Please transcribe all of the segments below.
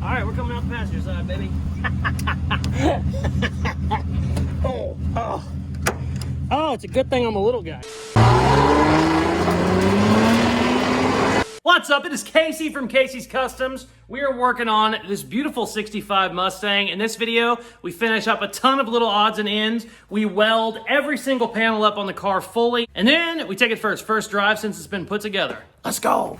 All right, we're coming out the passenger side, baby. Oh, it's a good thing I'm a little guy. What's up? It is Casey from Casey's Customs. We are working on this beautiful 65 Mustang. In this video, we finish up a ton of little odds and ends. We weld every single panel up on the car fully, and then we take it for its first drive since it's been put together. Let's go.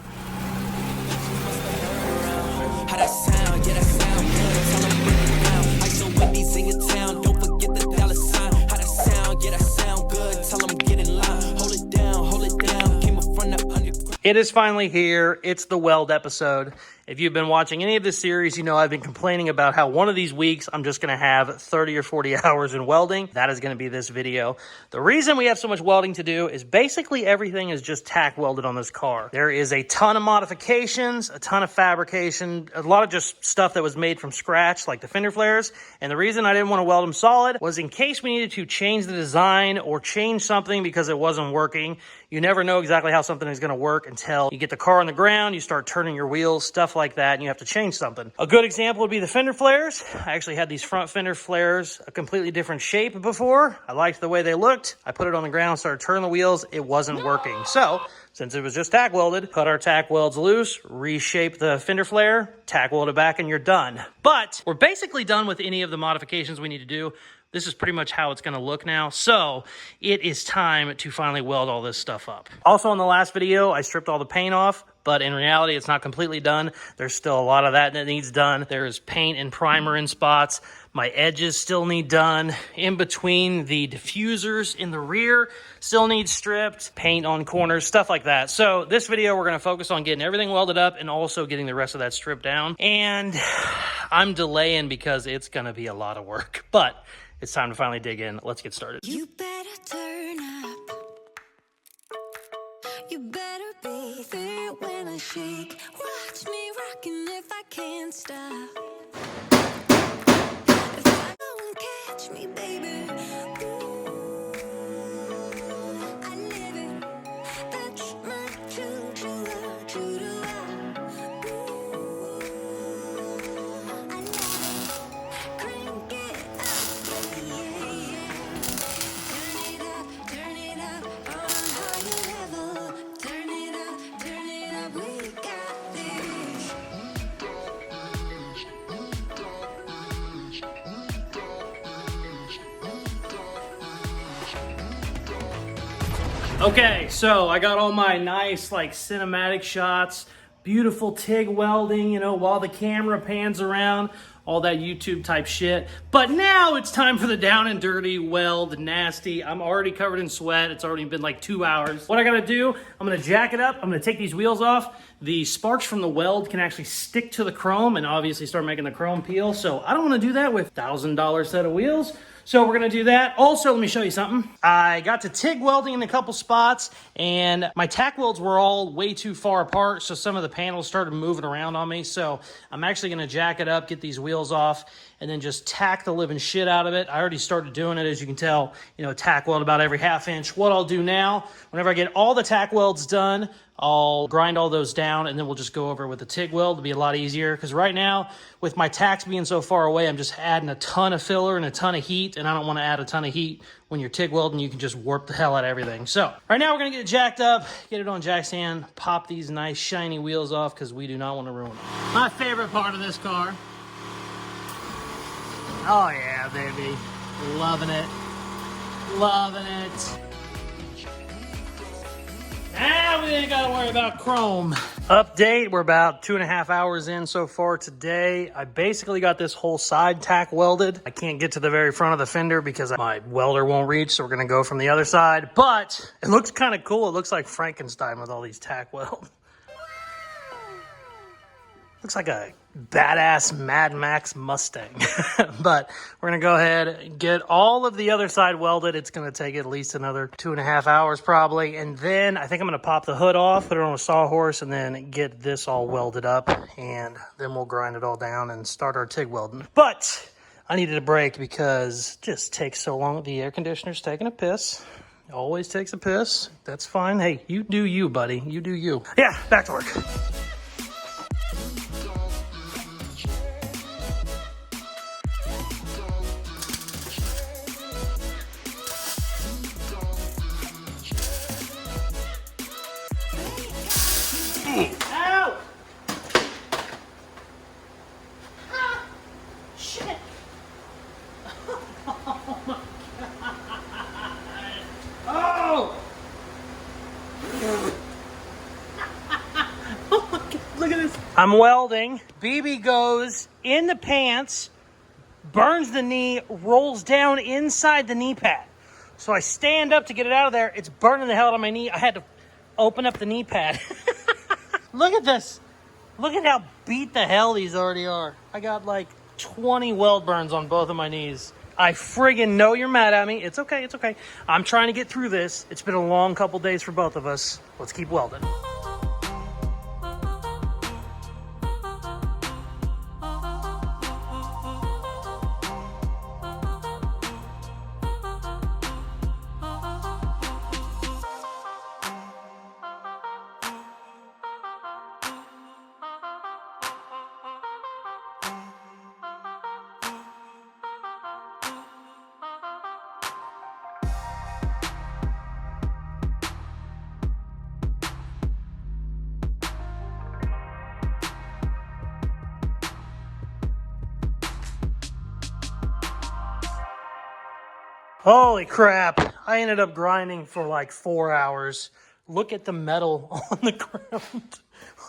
It is finally here. It's the weld episode. If you've been watching any of this series, you know I've been complaining about how one of these weeks I'm just going to have 30 or 40 hours in welding. That is going to be this video. The reason we have so much welding to do is basically everything is just tack welded on this car. There is a ton of modifications, a ton of fabrication, a lot of just stuff that was made from scratch, like the fender flares. And the reason I didn't want to weld them solid was in case we needed to change the design or change something because it wasn't working. You never know exactly how something is going to work until you get the car on the ground, you start turning your wheels, stuff like that, and you have to change something. A good example would be the fender flares. I actually had these front fender flares a completely different shape before. I liked the way they looked. I put it on the ground, started turning the wheels. It wasn't working. So, since it was just tack welded, cut our tack welds loose, reshape the fender flare, tack weld it back, and you're done. But we're basically done with any of the modifications we need to do. This is pretty much how it's going to look now. So it is time to finally weld all this stuff up. Also in the last video, I stripped all the paint off, but in reality, it's not completely done. There's still a lot of that needs done. There's paint and primer in spots. My edges still need done. In between, the diffusers in the rear still need stripped. Paint on corners, stuff like that. So this video, we're going to focus on getting everything welded up and also getting the rest of that stripped down. And I'm delaying because it's going to be a lot of work, but it's time to finally dig in. Let's get started. You better turn up. You better be there when I shake. Watch me rocking if I can't stop. If I don't catch me, baby. Ooh, I live it. That's my true to love. Ooh, I love it. Crank it up, yeah. Turn it up on a higher level. Turn it up, we got this. Okay, so I got all my nice like cinematic shots, beautiful TIG welding, you know, while the camera pans around, all that YouTube type shit. But now it's time for the down and dirty weld, nasty. I'm already covered in sweat. It's already been like 2 hours. What I gotta do, I'm gonna jack it up. I'm gonna take these wheels off. The sparks from the weld can actually stick to the chrome and obviously start making the chrome peel. So I don't wanna do that with $1,000 set of wheels. So we're gonna do that. Also, let me show you something. I got to TIG welding in a couple spots and my tack welds were all way too far apart. So some of the panels started moving around on me. So I'm actually gonna jack it up, get these wheels off, and then just tack the living shit out of it. I already started doing it, as you can tell, you know, tack weld about every ½ inch. What I'll do now, whenever I get all the tack welds done, I'll grind all those down and then we'll just go over with the TIG weld. It'll be a lot easier because right now, with my tacks being so far away, I'm just adding a ton of filler and a ton of heat, and I don't want to add a ton of heat when you're TIG welding. You can just warp the hell out of everything. So right now we're going to get it jacked up, get it on jack stand, pop these nice shiny wheels off because we do not want to ruin them. My favorite part of this car. Oh yeah, baby. Loving it. Loving it. Now we ain't gotta worry about chrome. Update, we're about 2.5 hours in so far today. I basically got this whole side tack welded. I can't get to the very front of the fender because my welder won't reach, so we're gonna go from the other side. But it looks kind of cool. It looks like Frankenstein with all these tack welds. Looks like a badass Mad Max Mustang. But we're gonna go ahead and get all of the other side welded. It's gonna take at least another 2.5 hours probably. And then I think I'm gonna pop the hood off, put it on a sawhorse, and then get this all welded up. And then we'll grind it all down and start our TIG welding. But I needed a break because it just takes so long. The air conditioner's taking a piss. Always takes a piss. That's fine. Hey, you do you, buddy. You do you. Yeah, back to work. I'm welding. BB goes in the pants, burns the knee, rolls down inside the knee pad. So I stand up to get it out of there. It's burning the hell out of my knee. I had to open up the knee pad. Look at this. Look at how beat the hell these already are. I got like 20 weld burns on both of my knees. I friggin' know you're mad at me. It's okay, it's okay. I'm trying to get through this. It's been a long couple days for both of us. Let's keep welding. Holy crap. I ended up grinding for like 4 hours. Look at the metal on the ground.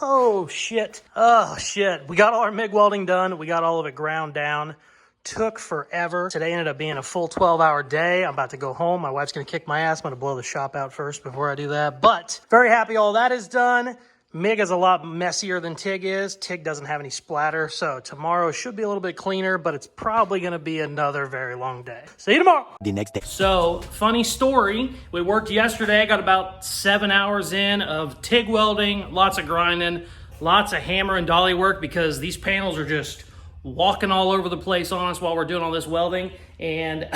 Oh, shit. Oh, shit. We got all our MIG welding done. We got all of it ground down. Took forever. Today ended up being a full 12-hour day. I'm about to go home. My wife's going to kick my ass. I'm going to blow the shop out first before I do that. But very happy all that is done. MIG is a lot messier than TIG is. TIG doesn't have any splatter, so tomorrow should be a little bit cleaner, but it's probably going to be another very long day. See you tomorrow. The next day. So, funny story. We worked yesterday, got about 7 hours in of TIG welding, lots of grinding, lots of hammer and dolly work because these panels are just walking all over the place on us while we're doing all this welding, and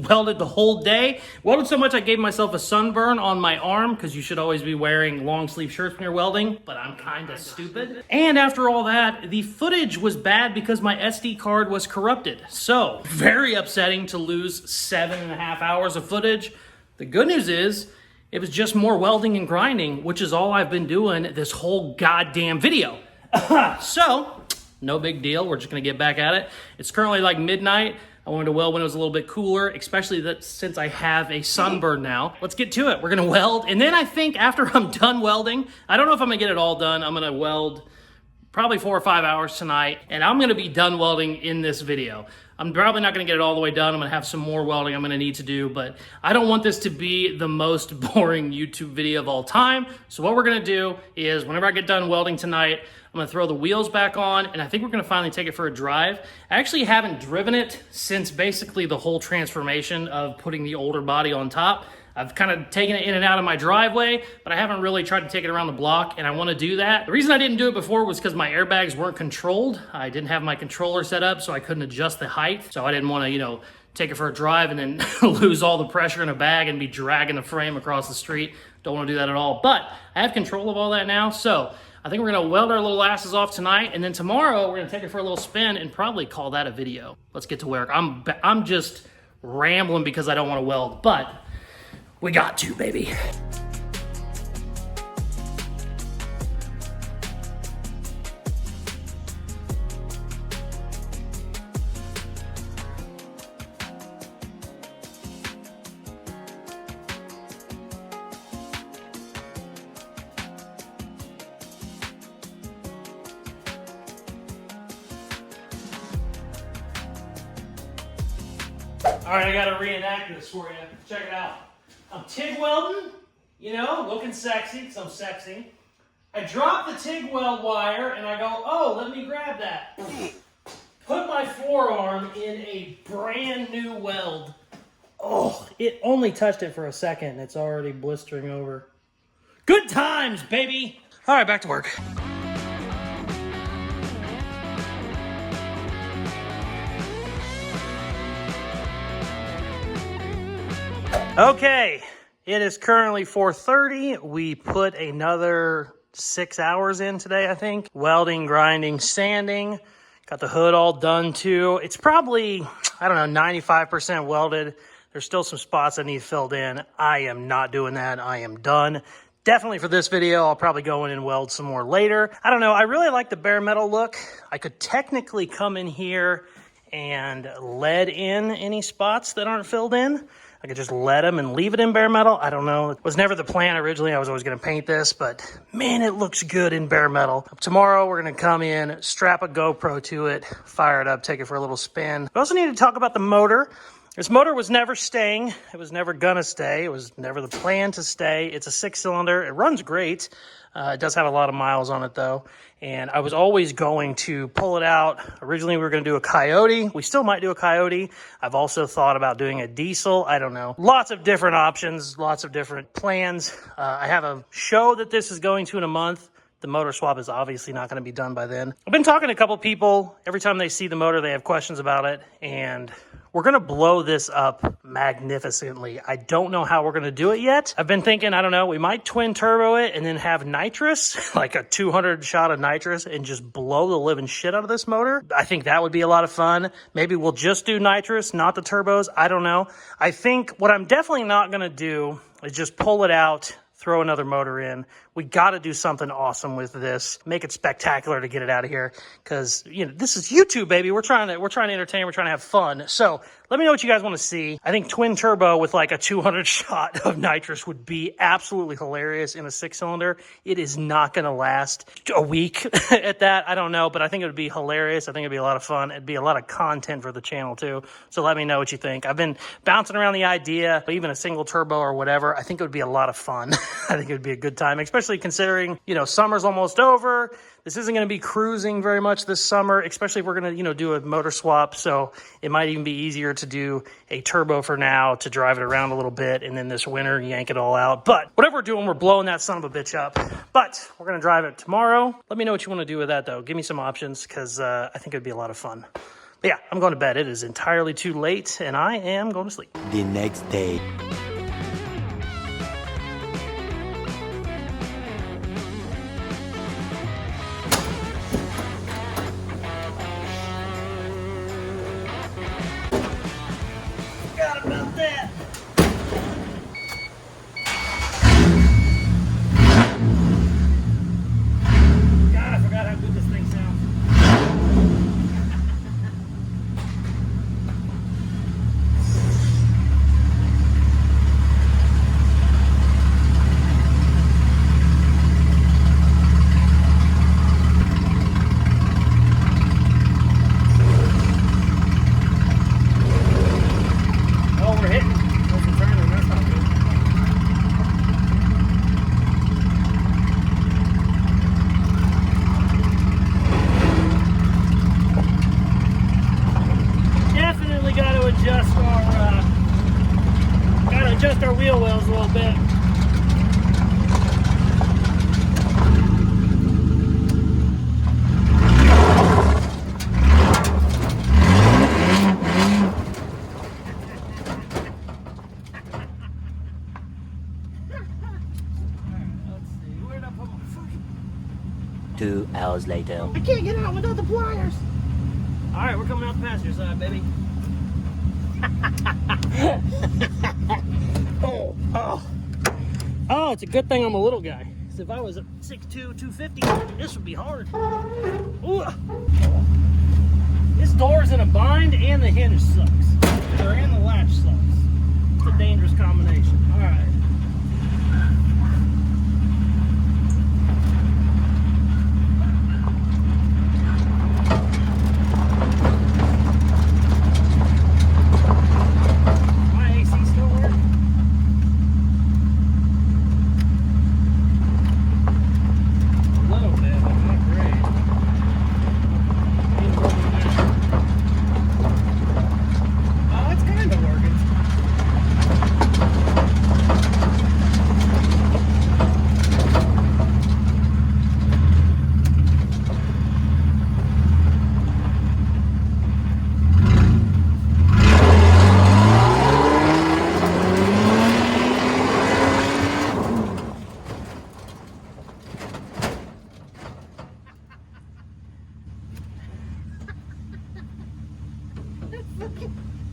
welded the whole day. Welded so much I gave myself a sunburn on my arm because you should always be wearing long sleeve shirts when you're welding, but I'm kind of stupid. And after all that, the footage was bad because my SD card was corrupted. So very upsetting to lose 7.5 hours of footage. The good news is it was just more welding and grinding, which is all I've been doing this whole goddamn video. So no big deal. We're just going to get back at it. It's currently like midnight. I wanted to weld when it was a little bit cooler, especially that since I have a sunburn now. Let's get to it. We're going to weld. And then I think after I'm done welding, I don't know if I'm going to get it all done. I'm going to weld probably 4 or 5 hours tonight. And I'm going to be done welding in this video. I'm probably not going to get it all the way done. I'm going to have some more welding I'm going to need to do, but I don't want this to be the most boring YouTube video of all time. So what we're going to do is whenever I get done welding tonight, I'm going to throw the wheels back on, and I think we're going to finally take it for a drive. I actually haven't driven it since basically the whole transformation of putting the older body on top. I've kind of taken it in and out of my driveway, but I haven't really tried to take it around the block, and I want to do that. The reason I didn't do it before was because my airbags weren't controlled. I didn't have my controller set up, so I couldn't adjust the height. So I didn't want to, take it for a drive and then lose all the pressure in a bag and be dragging the frame across the street. Don't want to do that at all. But I have control of all that now, so I think we're going to weld our little asses off tonight, and then tomorrow we're going to take it for a little spin and probably call that a video. Let's get to work. I'm just rambling because I don't want to weld, but we got to, baby. All right, I got to reenact this for you. Check it out. I'm TIG welding, looking sexy because I'm sexy. I drop the TIG weld wire and I go, oh, let me grab that. Put my forearm in a brand new weld. Oh, it only touched it for a second and it's already blistering over. Good times, baby. All right, back to work. Okay, it is currently 4:30. We put another 6 hours in today, I think. Welding, grinding, sanding. Got the hood all done too. It's probably, 95% welded. There's still some spots that need filled in. I am not doing that. I am done. Definitely for this video, I'll probably go in and weld some more later. I don't know, I really like the bare metal look. I could technically come in here and lead in any spots that aren't filled in. I could just let them and leave it in bare metal. I don't know. It was never the plan originally. I was always going to paint this, but man, it looks good in bare metal. Tomorrow, we're going to come in, strap a GoPro to it, fire it up, take it for a little spin. We also need to talk about the motor. This motor was never staying. It was never gonna stay. It was never the plan to stay. It's a 6-cylinder. It runs great. It does have a lot of miles on it though. And I was always going to pull it out. Originally, we were going to do a Coyote. We still might do a Coyote. I've also thought about doing a diesel. I don't know. Lots of different options, lots of different plans. I have a show that this is going to in a month. The motor swap is obviously not going to be done by then. I've been talking to a couple people. Every time they see the motor, they have questions about it. And we're going to blow this up magnificently. I don't know how we're going to do it yet. I've been thinking, I don't know, we might twin turbo it and then have nitrous, like a 200 shot of nitrous, and just blow the living shit out of this motor. I think that would be a lot of fun. Maybe we'll just do nitrous, not the turbos. I don't know. I think what I'm definitely not going to do is just pull it out, throw another motor in. We got to do something awesome with this. Make it spectacular to get it out of here, because you know this is YouTube, baby. We're trying to entertain. We're trying to have fun. So let me know what you guys want to see. I think twin turbo with like a 200 shot of nitrous would be absolutely hilarious in a 6-cylinder. It is not going to last a week at that. I don't know, but I think it would be hilarious. I think it'd be a lot of fun. It'd be a lot of content for the channel too. So let me know what you think. I've been bouncing around the idea, even a single turbo or whatever. I think it would be a lot of fun. I think it would be a good time, especially considering, you know, summer's almost over. This isn't going to be cruising very much this summer, especially if we're going to, you know, do a motor swap. So it might even be easier to do a turbo for now to drive it around a little bit, and then this winter yank it all out. But whatever we're doing, we're blowing that son of a bitch up. But we're going to drive it tomorrow. Let me know what you want to do with that though. Give me some options, because I think it'd be a lot of fun. But yeah, I'm going to bed. It is entirely too late and I am going to sleep. The next day. Forgot about that. God, I forgot how good this thing sounds. Adjust our wheel wells a little bit. Let's see, where did I put my fucking... 2 hours later. I can't get out without the pliers. All right, we're coming out the passenger side, baby. Oh, it's a good thing I'm a little guy. Because if I was a 6'2", 250, this would be hard. Ooh. This door's in a bind and the hinge sucks. And the latch sucks. It's a dangerous combination. All right.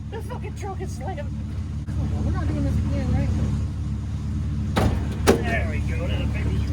That fucking truck is slammed. Come on, we're not doing this again, right? There we go, little baby.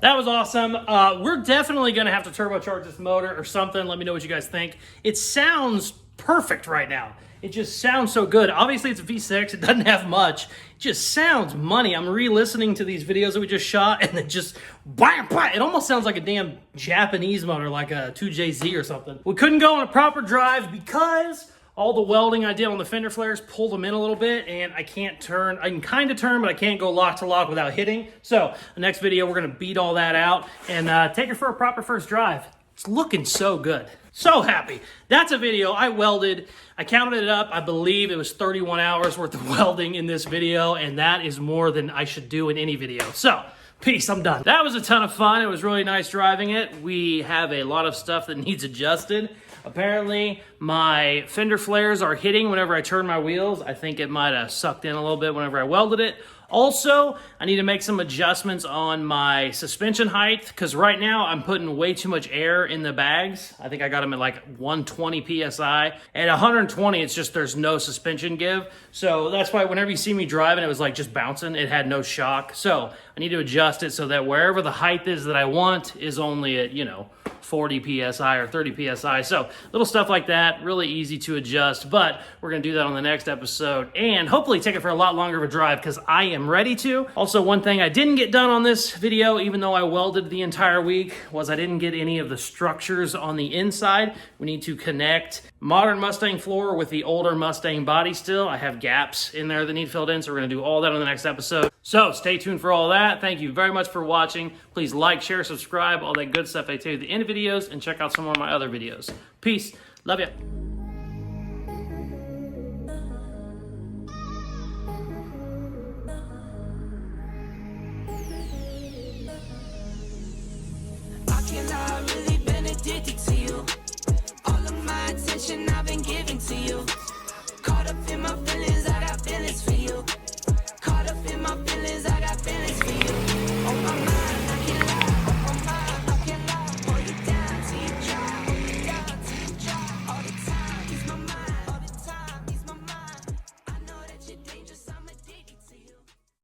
that was awesome. We're definitely going to have to turbocharge this motor or something. Let me know what you guys think. It sounds perfect right now. It just sounds so good. Obviously, it's a V6. It doesn't have much. It just sounds money. I'm re-listening to these videos that we just shot, and it just, it almost sounds like a damn Japanese motor, like a 2JZ or something. We couldn't go on a proper drive because all the welding I did on the fender flares pulled them in a little bit, and I can't turn. I can kind of turn, but I can't go lock to lock without hitting. So the next video, we're going to beat all that out and take it for a proper first drive. It's looking so good. So happy. That's a video I welded. I counted it up. I believe it was 31 hours worth of welding in this video, and that is more than I should do in any video. So, peace, I'm done. That was a ton of fun. It was really nice driving it. We have a lot of stuff that needs adjusted. Apparently, my fender flares are hitting whenever I turn my wheels. I think it might have sucked in a little bit whenever I welded it. Also, I need to make some adjustments on my suspension height because right now I'm putting way too much air in the bags. I think I got them at like 120 PSI. At 120, it's just there's no suspension give. So that's why whenever you see me driving, it was like just bouncing. It had no shock. So I need to adjust it so that wherever the height is that I want is only at, 40 PSI or 30 PSI. So little stuff like that, really easy to adjust, but we're gonna do that on the next episode and hopefully take it for a lot longer of a drive because I am ready to. Also, one thing I didn't get done on this video, even though I welded the entire week, was I didn't get any of the structures on the inside. We need to connect modern Mustang floor with the older Mustang body still. I have gaps in there that need filled in, so we're gonna do all that on the next episode. So stay tuned for all that. Thank you very much for watching. Please like, share, subscribe, all that good stuff I tell you at the end of videos, and check out some of my other videos. Peace. Love ya. I've really been addicted to you. All of my attention I've been giving to you.